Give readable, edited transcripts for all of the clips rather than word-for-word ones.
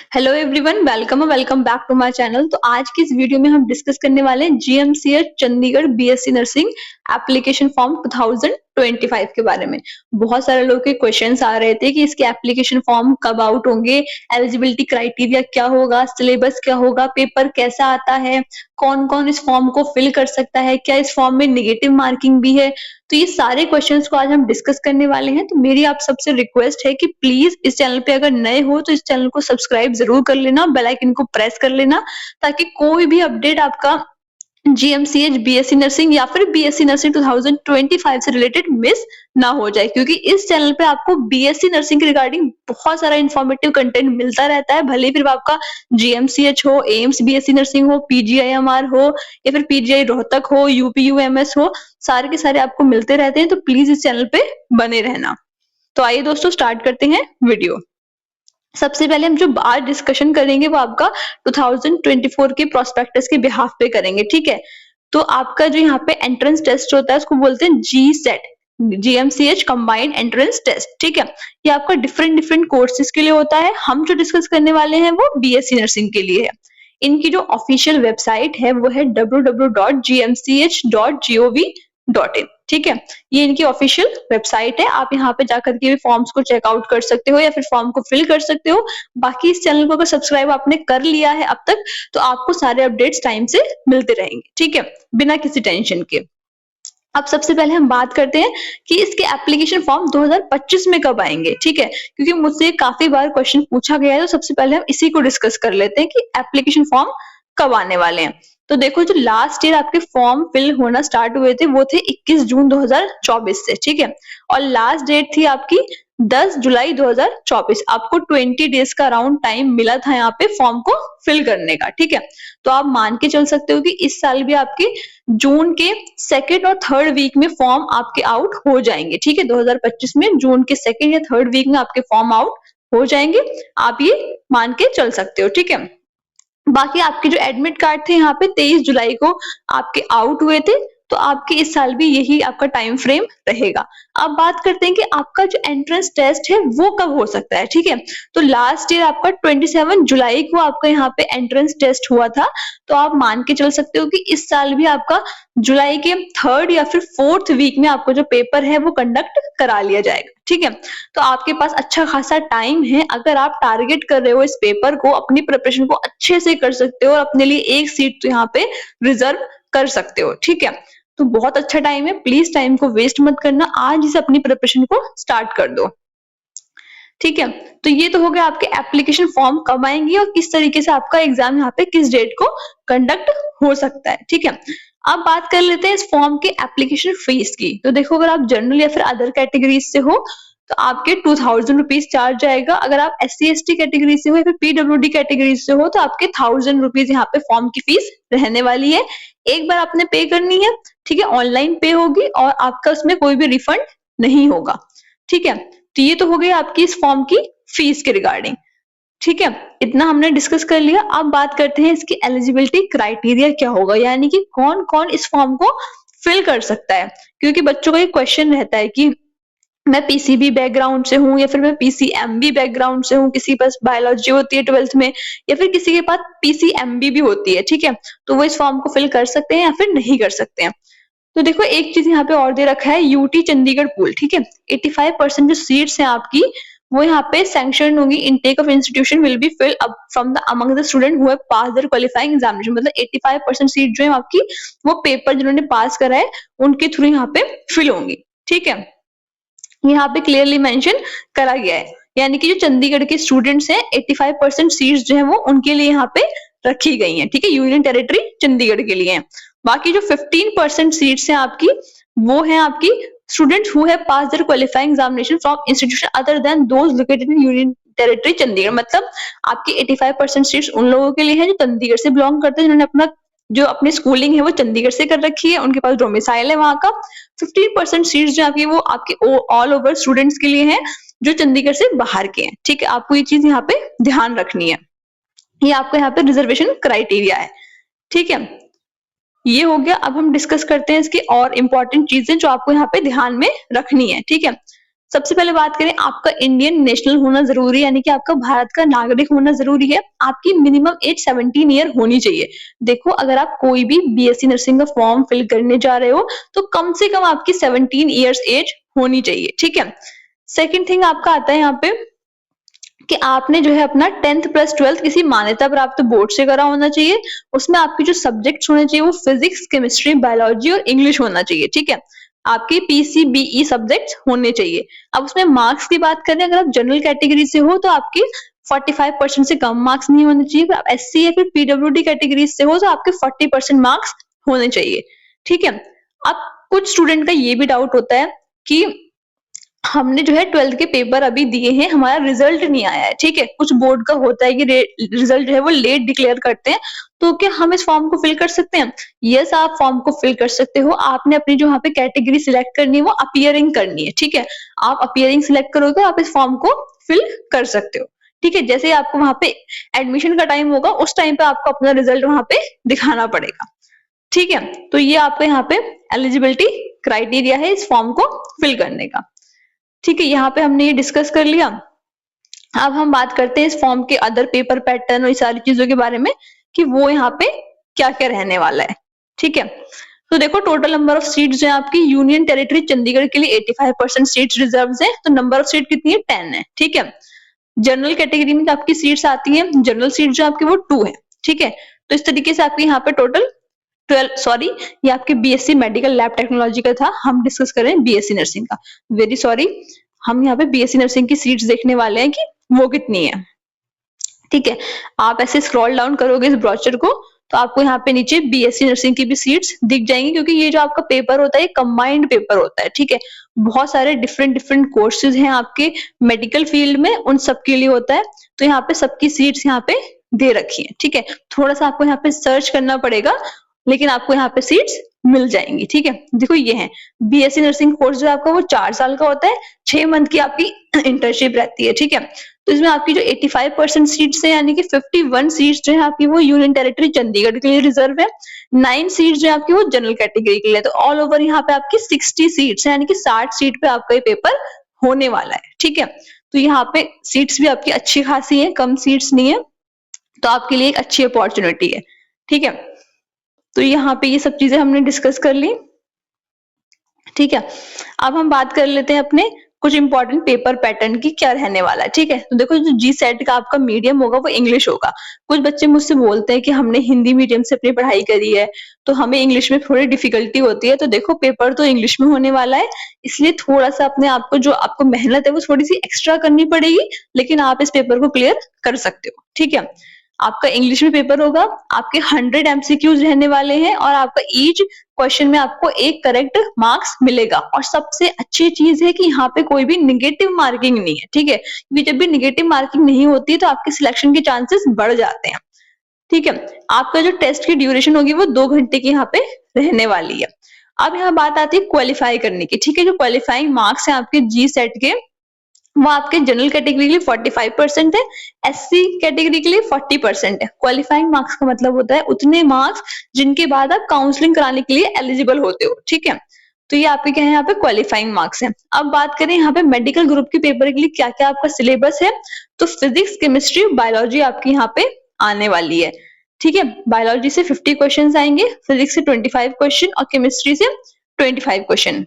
Hello everyone, welcome back to my channel. तो आज की इस वीडियो में हम डिस्कस करने वाले हैं GMCH Chandigarh BSc nursing application form 2025 के बारे में। बहुत सारे लोगों के क्वेश्चंस आ रहे थे कि इसके एप्लीकेशन फॉर्म कब आउट होंगे, एलिजिबिलिटी क्राइटेरिया क्या होगा, सिलेबस क्या होगा, पेपर कैसा आता है, कौन कौन इस फॉर्म को फिल कर सकता है, क्या इस फॉर्म में निगेटिव मार्किंग भी है। तो ये सारे क्वेश्चंस को आज हम डिस्कस करने वाले हैं। तो मेरी आप सबसे रिक्वेस्ट है कि प्लीज इस चैनल पे अगर नए हो तो इस चैनल को सब्सक्राइब जरूर कर लेना, बेल आइकन को प्रेस कर लेना, ताकि कोई भी अपडेट आपका जीएमसीएच बीएससी नर्सिंग या फिर बीएससी नर्सिंग 2025 से रिलेटेड मिस ना हो जाए। क्योंकि इस चैनल पे आपको बीएससी नर्सिंग के रिगार्डिंग बहुत सारा इंफॉर्मेटिव कंटेंट मिलता रहता है, भले फिर आपका जीएमसीएच हो, एम्स बीएससी नर्सिंग हो, पीजीआईएमआर हो या फिर पीजीआई रोहतक हो, यूपीयूएमएस हो, सारे के सारे आपको मिलते रहते हैं। तो प्लीज इस चैनल पे बने रहना। तो आइए दोस्तों, स्टार्ट करते हैं वीडियो। सबसे पहले हम जो आज डिस्कशन करेंगे वो आपका 2024 के प्रोस्पेक्टस के बिहाफ पे करेंगे, ठीक है। तो आपका जो यहाँ पे एंट्रेंस टेस्ट होता है उसको बोलते हैं G SET, GMCH combined entrance test, ठीक है। ये आपका डिफरेंट कोर्सेज के लिए होता है। हम जो डिस्कस करने वाले हैं वो बीएससी नर्सिंग के लिए है। इनकी जो ऑफिशियल वेबसाइट है वो है www.gmch.gov.in, ठीक है। ये इनकी ऑफिशियल वेबसाइट है। आप यहाँ पे जाकर के भी फॉर्म्स को चेकआउट कर सकते हो या फिर फॉर्म को फिल कर सकते हो। बाकी इस चैनल को अगर सब्सक्राइब आपने कर लिया है अब तक तो आपको सारे अपडेट्स टाइम से मिलते रहेंगे, ठीक है, बिना किसी टेंशन के। अब सबसे पहले हम बात करते हैं कि इसके एप्लीकेशन फॉर्म 2025 में कब आएंगे, ठीक है। क्योंकि मुझसे काफी बार क्वेश्चन पूछा गया है, तो सबसे पहले हम इसी को डिस्कस कर लेते हैं कि एप्लीकेशन फॉर्म कब आने वाले हैं। तो देखो, जो लास्ट ईयर आपके फॉर्म फिल होना स्टार्ट हुए थे वो थे 21 जून 2024 से, ठीक है। और लास्ट डेट थी आपकी 10 जुलाई 2024। आपको 20 डेज का अराउंड टाइम मिला था यहाँ पे फॉर्म को फिल करने का, ठीक है। तो आप मान के चल सकते हो कि इस साल भी आपके जून के सेकेंड और थर्ड वीक में फॉर्म आपके आउट हो जाएंगे, ठीक है। 2025 में जून के सेकेंड या थर्ड वीक में आपके फॉर्म आउट हो जाएंगे, आप ये मान के चल सकते हो, ठीक है। बाकी आपके जो एडमिट कार्ड थे यहाँ पे 23 जुलाई को आपके आउट हुए थे, तो आपके इस साल भी यही आपका टाइम फ्रेम रहेगा। अब बात करते हैं कि आपका जो एंट्रेंस टेस्ट है वो कब हो सकता है, ठीक है। तो लास्ट ईयर आपका 27 जुलाई को आपका यहाँ पे एंट्रेंस टेस्ट हुआ था। तो आप मान के चल सकते हो कि इस साल भी आपका जुलाई के थर्ड या फिर फोर्थ वीक में आपको जो पेपर है वो कंडक्ट करा लिया जाएगा, ठीक है। तो आपके पास अच्छा खासा टाइम है। अगर आप टारगेट कर रहे हो इस पेपर को, अपनी प्रिपरेशन को अच्छे से कर सकते हो और अपने लिए एक सीट तो यहाँ पे रिजर्व कर सकते हो, ठीक है। तो बहुत अच्छा टाइम है, प्लीज टाइम को वेस्ट मत करना, आज ही से अपनी प्रिपरेशन को स्टार्ट कर दो, ठीक है। तो ये तो हो गया आपके एप्लीकेशन फॉर्म कब आएंगी और किस तरीके से आपका एग्जाम यहाँ पे किस डेट को कंडक्ट हो सकता है, ठीक है। अब बात कर लेते हैं इस फॉर्म के एप्लीकेशन फीस की। तो देखो, अगर आप जनरल या फिर अदर कैटेगरीज से हो तो आपके 2000 रुपीज चार्ज जाएगा। अगर आप SC/ST कैटेगरी से हो या फिर PWD कैटेगरी से हो तो आपके 1000 रुपीज यहाँ पे फॉर्म की फीस रहने वाली है। एक बार आपने पे करनी है, ठीक है, ऑनलाइन पे होगी और आपका उसमें कोई भी रिफंड नहीं होगा, ठीक है। तो ये तो हो गई आपकी इस फॉर्म की फीस के रिगार्डिंग, ठीक है। इतना हमने डिस्कस कर लिया। अब बात करते हैं इसकी एलिजिबिलिटी क्राइटेरिया क्या होगा, यानी कि कौन कौन इस फॉर्म को फिल कर सकता है। क्योंकि बच्चों का एक क्वेश्चन रहता है कि मैं पीसीबी बैकग्राउंड से हूँ या फिर मैं पीसीएमबी बैकग्राउंड से हूँ, किसी के पास बायोलॉजी होती है 12th में या फिर किसी के पास पीसीएमबी भी होती है, ठीक है। तो वो इस फॉर्म को फिल कर सकते हैं या फिर नहीं कर सकते हैं। तो देखो, एक चीज यहाँ पे और दे रखा है, यूटी चंडीगढ़ पूल, ठीक है। 85% जो सीट्स हैं आपकी वो यहाँ पे सैंक्शन होंगी। Intake of institution will be fill up from the among the student who have pass their qualifying examination. मतलब 85% सीट जो है आपकी वो पेपर जिन्होंने पास करा है उनके थ्रू यहाँ पे फिल होंगी, ठीक है। यहाँ पे क्लियरली मेंशन करा गया है, यानी कि जो चंडीगढ़ के स्टूडेंट्स हैं 85% सीट्स जो है वो उनके लिए यहाँ पे रखी गई हैं, ठीक है, यूनियन टेरिटरी चंडीगढ़ के लिए हैं। बाकी जो 15% सीट्स हैं आपकी वो है आपकी students who have pass their qualifying examination from institution other than those located in union territory Chandigarh. मतलब आपकी 85% सीट्स उन लोगों के लिए है जो चंडीगढ़ से बिलोंग करते हैं, जिन्होंने अपना जो अपनी स्कूलिंग है वो चंडीगढ़ से कर रखी है, उनके पास डोमिसाइल है वहां का। 15% सीट्स जो आपकी वो आपके ऑल ओवर स्टूडेंट्स के लिए हैं जो चंडीगढ़ से बाहर के हैं, ठीक है। आपको ये चीज यहाँ पे ध्यान रखनी है, ये आपको यहाँ पे रिजर्वेशन क्राइटेरिया है, ठीक है। ये हो गया। अब हम डिस्कस करते हैं इसकी और इंपॉर्टेंट चीजें जो आपको यहाँ पे ध्यान में रखनी है, ठीक है। सबसे पहले बात करें, आपका इंडियन नेशनल होना जरूरी है, यानी कि आपका भारत का नागरिक होना जरूरी है। आपकी मिनिमम एज 17 ईयर होनी चाहिए। देखो, अगर आप कोई भी बीएससी नर्सिंग का फॉर्म फिल करने जा रहे हो तो कम से कम आपकी 17 ईयर्स एज होनी चाहिए, ठीक है। सेकेंड थिंग आपका आता है यहाँ पे कि आपने जो है अपना 10th प्लस 12th किसी मान्यता प्राप्त बोर्ड से करा होना चाहिए। उसमें आपके जो सब्जेक्ट्स होने चाहिए वो फिजिक्स, केमिस्ट्री, बायोलॉजी और इंग्लिश होना चाहिए, ठीक है। आपके पीसीबीई सब्जेक्ट्स होने चाहिए। अब उसमें मार्क्स की बात करें, अगर आप जनरल कैटेगरी से हो तो आपकी 45% से कम मार्क्स नहीं होने चाहिए। अगर आप एससी या फिर पीडब्ल्यूडी कैटेगरी से हो तो आपके 40% मार्क्स होने चाहिए, ठीक है। अब कुछ स्टूडेंट का ये भी डाउट होता है कि हमने जो है 12th के पेपर अभी दिए हैं, हमारा रिजल्ट नहीं आया है, ठीक है। कुछ बोर्ड का होता है कि रिजल्ट जो है वो लेट डिक्लेयर करते हैं, तो क्या हम इस फॉर्म को फिल कर सकते हैं? यस, आप फॉर्म को फिल कर सकते हो। आपने अपनी जो यहाँ पे कैटेगरी सिलेक्ट करनी है वो अपीयरिंग करनी है, ठीक है। आप अपीयरिंग सिलेक्ट करोगे, आप इस फॉर्म को फिल कर सकते हो, ठीक है। जैसे आपको वहां पे एडमिशन का टाइम होगा, उस टाइम पे आपको अपना रिजल्ट वहां पे दिखाना पड़ेगा, ठीक है। तो ये आपको यहाँ पे एलिजिबिलिटी क्राइटेरिया है इस फॉर्म को फिल करने का, ठीक है। यहाँ पे हमने ये डिस्कस कर लिया। अब हम बात करते हैं इस फॉर्म के अदर पेपर पैटर्न और ये सारी चीजों के बारे में कि वो यहाँ पे क्या क्या रहने वाला है, ठीक है। तो देखो, टोटल नंबर ऑफ सीट्स जो है आपकी यूनियन टेरिटरी चंडीगढ़ के लिए 85% सीट्स रिजर्व है, तो नंबर ऑफ सीट कितनी है? 10 है, ठीक है। जनरल कैटेगरी में आपकी सीट्स आती है, जनरल सीट जो आपकी वो 2 है, ठीक है। तो इस तरीके से आपके यहाँ पे टोटल 12, सॉरी, ये आपके बीएससी मेडिकल लैब टेक्नोलॉजी का था, हम डिस्कस कर रहे हैं बीएससी नर्सिंग का। वेरी सॉरी, हम यहाँ पे बीएससी नर्सिंग की सीट्स देखने वाले हैं कि वो कितनी है, ठीक है। आप ऐसे स्क्रॉल डाउन करोगे इस ब्रोचर को तो आपको यहाँ पे नीचे बीएससी नर्सिंग की भी सीट्स दिख जाएंगी, क्योंकि ये जो आपका पेपर होता है ये कंबाइंड पेपर होता है, ठीक है। बहुत सारे डिफरेंट डिफरेंट कोर्सेज हैं आपके मेडिकल फील्ड में, उन सब के लिए होता है। तो यहाँ पे सबकी सीट्स यहाँ पे दे रखी है, ठीक है। थोड़ा सा आपको यहाँ पे सर्च करना पड़ेगा, लेकिन आपको यहाँ पे सीट्स मिल जाएंगी, ठीक है। देखो, ये है बीएससी नर्सिंग कोर्स जो आपका वो 4 साल का होता है, 6 मंथ की आपकी इंटर्नशिप रहती है, ठीक है। तो इसमें आपकी जो 85% सीट्स है, यानी कि 51 सीट्स जो है आपकी वो यूनियन टेरिटरी चंडीगढ़ के लिए रिजर्व है, 9 सीट्स जो है आपकी वो जनरल कैटेगरी के लिए। तो ऑल ओवर यहाँ पे आपकी 60 सीट्स है, यानी कि 60 सीट पे आपका ये पेपर होने वाला है, ठीक है। तो यहाँ पे सीट्स भी आपकी अच्छी खासी है, कम सीट्स नहीं है, तो आपके लिए एक अच्छी अपॉर्चुनिटी है, ठीक है। तो यहाँ पे ये सब चीजें हमने डिस्कस कर ली, ठीक है। अब हम बात कर लेते हैं अपने कुछ इंपॉर्टेंट पेपर पैटर्न की क्या रहने वाला है, ठीक है। तो देखो, जो जी सेट का आपका मीडियम होगा वो इंग्लिश होगा। कुछ बच्चे मुझसे बोलते हैं कि हमने हिंदी मीडियम से अपनी पढ़ाई करी है तो हमें इंग्लिश में थोड़ी डिफिकल्टी होती है। तो देखो, पेपर तो इंग्लिश में होने वाला है, इसलिए थोड़ा सा अपने आप को, जो आपको मेहनत है वो थोड़ी सी एक्स्ट्रा करनी पड़ेगी, लेकिन आप इस पेपर को क्लियर कर सकते हो, ठीक है। आपका इंग्लिश में पेपर होगा, आपके 100 एमसीक्यूज रहने वाले हैं और आपका ईच क्वेश्चन में आपको एक करेक्ट मार्क्स मिलेगा। और सबसे अच्छी चीज है कि यहाँ पे कोई भी निगेटिव मार्किंग नहीं है, ठीक है। क्योंकि जब भी निगेटिव मार्किंग नहीं होती है तो आपके सिलेक्शन के चांसेस बढ़ जाते हैं, ठीक है। आपका जो टेस्ट की ड्यूरेशन होगी वो 2 घंटे की यहाँ पे रहने वाली है। अब यहाँ बात आती है क्वालिफाई करने की, ठीक है। जो क्वालिफाइंग मार्क्स है आपके जी सेट के, वो आपके जनरल कैटेगरी के लिए 45% है, एससी कैटेगरी के लिए 40% है। क्वालिफाइंग मार्क्स का मतलब होता है उतने मार्क्स जिनके बाद आप काउंसलिंग कराने के लिए एलिजिबल होते हो, ठीक है। तो ये आपके क्या है, यहाँ पे क्वालिफाइंग मार्क्स है। अब बात करें यहाँ पे मेडिकल ग्रुप के पेपर के लिए क्या क्या आपका सिलेबस है, तो फिजिक्स, केमिस्ट्री, बायोलॉजी आपकी यहाँ पे आने वाली है, ठीक है। बायोलॉजी से 50 क्वेश्चन आएंगे, फिजिक्स से 25 क्वेश्चन और केमिस्ट्री से 25 क्वेश्चन।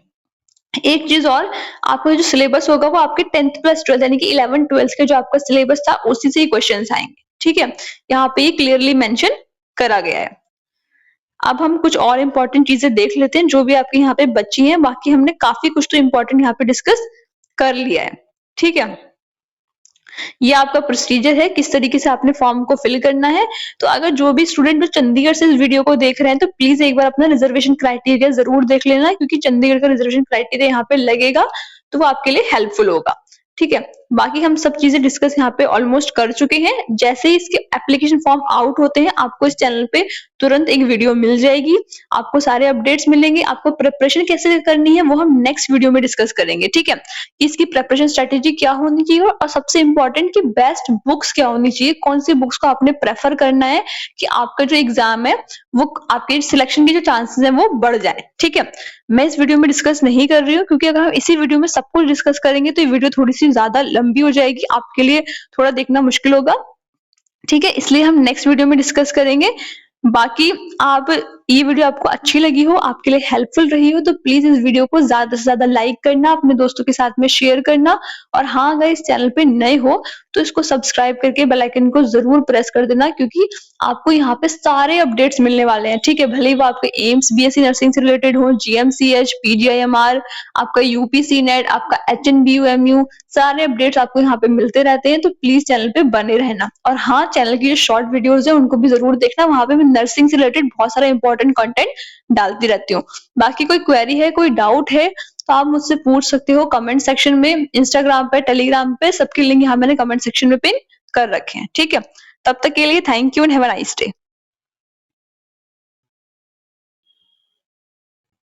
एक चीज और, आपका जो सिलेबस होगा वो आपके 10th प्लस 12th यानी कि 11 12th के जो आपका सिलेबस था उसी से ही क्वेश्चंस आएंगे, ठीक है। यहाँ पे ये क्लियरली मेंशन करा गया है। अब हम कुछ और इंपॉर्टेंट चीजें देख लेते हैं जो भी आपके यहाँ पे बची हैं। बाकी हमने काफी कुछ तो इंपॉर्टेंट यहाँ पे डिस्कस कर लिया है, ठीक है। ये आपका प्रोसीजर है, किस तरीके से आपने फॉर्म को फिल करना है। तो अगर जो भी स्टूडेंट जो चंडीगढ़ से इस वीडियो को देख रहे हैं तो प्लीज एक बार अपना रिजर्वेशन क्राइटेरिया जरूर देख लेना, क्योंकि चंडीगढ़ का रिजर्वेशन क्राइटेरिया यहाँ पे लगेगा तो वो आपके लिए हेल्पफुल होगा, ठीक है। बाकी हम सब चीजें डिस्कस यहाँ पे ऑलमोस्ट कर चुके हैं। जैसे ही इसके एप्लीकेशन फॉर्म आउट होते हैं आपको इस चैनल पे तुरंत एक वीडियो मिल जाएगी, आपको सारे अपडेट्स मिलेंगे। आपको प्रिपरेशन कैसे करनी है वो हम नेक्स्ट वीडियो में डिस्कस करेंगे, ठीक है। इसकी प्रिपरेशन स्ट्रेटेजी क्या होनी चाहिए और सबसे इंपॉर्टेंट कि बेस्ट बुक्स क्या होनी चाहिए, कौन सी बुक्स को आपने प्रेफर करना है कि आपका जो एग्जाम है वो आपके सिलेक्शन के जो चांसेस है वो बढ़ जाए, ठीक है। मैं इस वीडियो में डिस्कस नहीं कर रही हूँ, क्योंकि अगर हम इसी वीडियो में सब कुछ डिस्कस करेंगे तो ये वीडियो थोड़ी-सी ज़्यादा लंबी हो जाएगी, आपके लिए थोड़ा देखना मुश्किल होगा। ठीक है, इसलिए हम नेक्स्ट वीडियो में डिस्कस करेंगे। बाकी आप ये वीडियो आपको अच्छी लगी हो, आपके लिए हेल्पफुल रही हो, तो प्लीज इस वीडियो को ज्यादा से ज्यादा लाइक करना, अपने दोस्तों के साथ में शेयर करना। और हाँ, अगर इस चैनल पे नए हो तो इसको सब्सक्राइब करके बेल आइकन को जरूर प्रेस कर देना, क्योंकि आपको यहाँ पे सारे अपडेट्स मिलने वाले हैं। ठीक है, भले ही वो आपके एम्स बीएससी नर्सिंग से रिलेटेड हो, जीएमसीएच, पीजीआईएमआर, आपका यूपीसी नेट, आपका एचएनबीयूएमयू, सारे अपडेट्स आपको यहाँ पे मिलते रहते हैं। तो प्लीज चैनल पे बने रहना। और हाँ, चैनल की जो शॉर्ट वीडियोस है उनको भी जरूर देखना, वहां पे मैं नर्सिंग से रिलेटेड बहुत सारा इंपॉर्टेंट कंटेंट डालती रहती हूँ। बाकी कोई क्वेरी है, कोई डाउट है, तो आप मुझसे पूछ सकते हो कमेंट सेक्शन में, इंस्टाग्राम पे, टेलीग्राम पे, सबके लिंक यहाँ मैंने कमेंट सेक्शन में पिन कर रखे हैं। ठीक है, तब तक के लिए thank you and have a nice day.